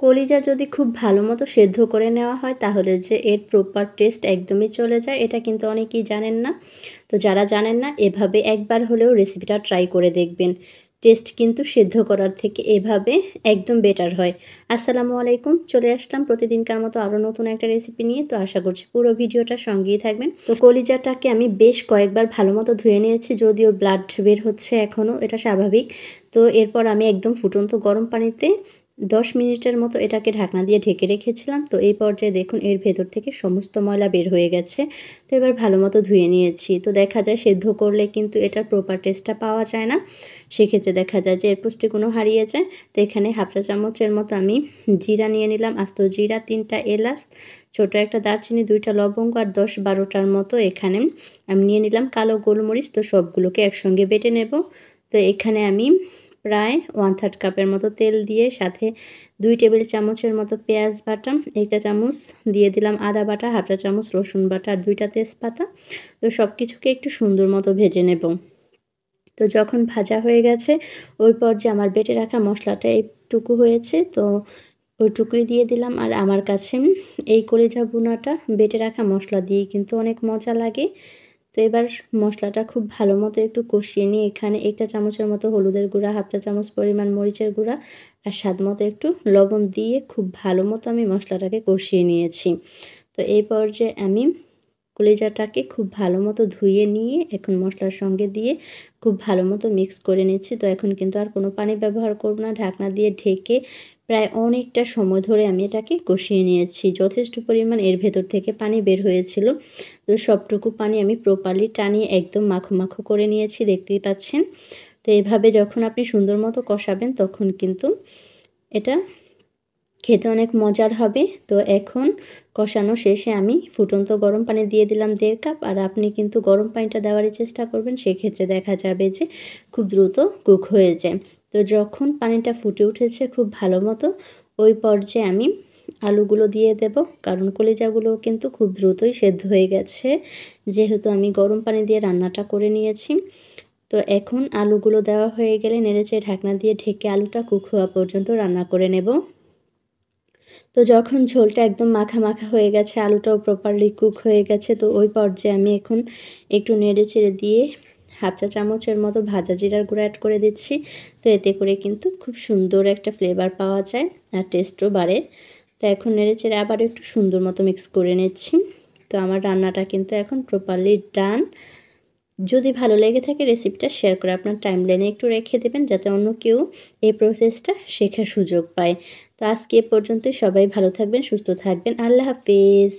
কলিজা যদি খুব ভালো মতো সেদ্ধ করে নেওয়া হয় তাহলে যে এর প্রপার টেস্ট একদমই চলে যায় এটা কিন্তু অনেকেই জানেন না। তো যারা জানেন না এভাবে একবার হলেও রেসিপিটা ট্রাই করে দেখবেন। টেস্ট কিন্তু সেদ্ধ করার থেকে এভাবে একদম বেটার হয়। আসসালামু আলাইকুম, চলে আসলাম প্রতিদিনকার মতো আরও নতুন একটা রেসিপি নিয়ে। তো আশা করছি পুরো ভিডিওটা সঙ্গেই থাকবেন। তো কলিজাটাকে আমি বেশ কয়েকবার ভালো মতো ধুয়ে নিয়েছি, যদিও ব্লাড বের হচ্ছে এখনও, এটা স্বাভাবিক। তো এরপর আমি একদম ফুটন্ত গরম পানিতে 10 মিনিটের মতো এটাকে ঢাকনা দিয়ে ঢেকে রেখেছিলাম। তো এই পর্যায়ে দেখুন এর ভেতর থেকে সমস্ত ময়লা বের হয়ে গেছে। তো এবার ভালো মতো ধুয়ে নিয়েছি। তো দেখা যায় সেদ্ধ করলে কিন্তু এটার প্রপার টেস্টটা পাওয়া যায় না। সেক্ষেত্রে দেখা যায় যে এর পুষ্টিগুণও হারিয়ে যায়। তো এখানে হাফ চা চামচের মতো আমি জিরা নিয়ে নিলাম, আস্ত জিরা, 3টা এলাচ, ছোট একটা দারচিনি, 2টা লবঙ্গ আর 10-12টার মতো এখানে আমি নিয়ে নিলাম কালো গোলমরিচ। তো সবগুলোকে একসঙ্গে বেটে নেব। তো এখানে আমি প্রায় 1/3 কাপের মতো তেল দিয়ে সাথে 2 টেবিল চামচের মতো পেঁয়াজ বাটা, 1 চা চামচ দিয়ে দিলাম আদা বাটা, হাফ চা চামচ রসুন বাটা আর 2টা তেজপাতা। তো সব কিছুকে একটু সুন্দর মতো ভেজে নেব। তো যখন ভাজা হয়ে গেছে ওই পর্যায়ে আমার বেটে রাখা মশলাটা এইটুকু হয়েছে, তো ওইটুকুই দিয়ে দিলাম। আর আমার কাছে এই কলিজা ভুনাটা বেটে রাখা মশলা দিয়েই কিন্তু অনেক মজা লাগে। তো এবার মশলাটা খুব ভালো মতো একটু কষিয়ে নিয়ে এখানে 1 চা চামচের মতো হলুদের গুঁড়া, হাফ চা চামচ পরিমাণ মরিচের গুঁড়া আর স্বাদ মতো একটু লবণ দিয়ে খুব ভালো মতো আমি মশলাটাকে কষিয়ে নিয়েছি। তো এই পর্যায়ে আমি কলিজাটাকে খুব ভালো মতো ধুয়ে নিয়ে এখন মশলার সঙ্গে দিয়ে খুব ভালো মতো মিক্স করে নিচ্ছি। তো এখন কিন্তু আর কোনো পানি ব্যবহার করব না। ঢাকনা দিয়ে ঢেকে প্রায় অনেকটা সময় ধরে আমি এটাকে কষিয়ে নিয়েছি। যথেষ্ট পরিমাণ এর ভেতর থেকে পানি বের হয়েছিল। তো সবটুকু পানি আমি প্রপারলি টানিয়ে একদম মাখো, মাখো করে নিয়েছি, দেখতেই পাচ্ছেন। তো এভাবে যখন আপনি সুন্দর মতো কষাবেন তখন কিন্তু এটা খেতে অনেক মজার হবে। তো এখন কষানো শেষে আমি ফুটন্ত গরম পানি দিয়ে দিলাম 1.5 কাপ। আর আপনি কিন্তু গরম পানিটা দেওয়ারই চেষ্টা করবেন, সেক্ষেত্রে দেখা যাবে যে খুব দ্রুত কুক হয়ে যায়। তো যখন পানিটা ফুটে উঠেছে খুব ভালো মতো ওই পর্যায়ে আমি আলুগুলো দিয়ে দেব, কারণ কলিজাগুলোও কিন্তু খুব দ্রুতই সেদ্ধ হয়ে গেছে যেহেতু আমি গরম পানি দিয়ে রান্নাটা করে নিয়েছি। তো এখন আলুগুলো দেওয়া হয়ে গেলে নেড়েচেড়ে ঢাকনা দিয়ে ঢেকে আলুটা কুক হওয়া পর্যন্ত রান্না করে নেব। তো যখন ঝোলটা একদম মাখা, মাখা হয়ে গেছে, আলুটাও প্রপারলি কুক হয়ে গেছে, তো ওই পর্যায়ে আমি এখন একটু নেড়েচেড়ে দিয়ে হাফ চা চামচের মতো ভাজা জিরার গুঁড়া অ্যাড করে দিচ্ছি। তো এতে করে কিন্তু খুব সুন্দর একটা ফ্লেভার পাওয়া যায় আর টেস্টও বাড়ে। তো এখন নেড়েচেড়ে আবারও একটু সুন্দর মতো মিক্স করে নিচ্ছি। তো আমার রান্নাটা কিন্তু এখন প্রপারলি ডান। যদি ভালো লেগে থাকে রেসিপিটা শেয়ার করে আপনার টাইমলাইনে একটু রেখে দেবেন, যাতে অন্য কেউ এই প্রসেসটা শেখার সুযোগ পায়। তো আজকে এ পর্যন্তই। সবাই ভালো থাকবেন, সুস্থ থাকবেন। আল্লাহ হাফেজ।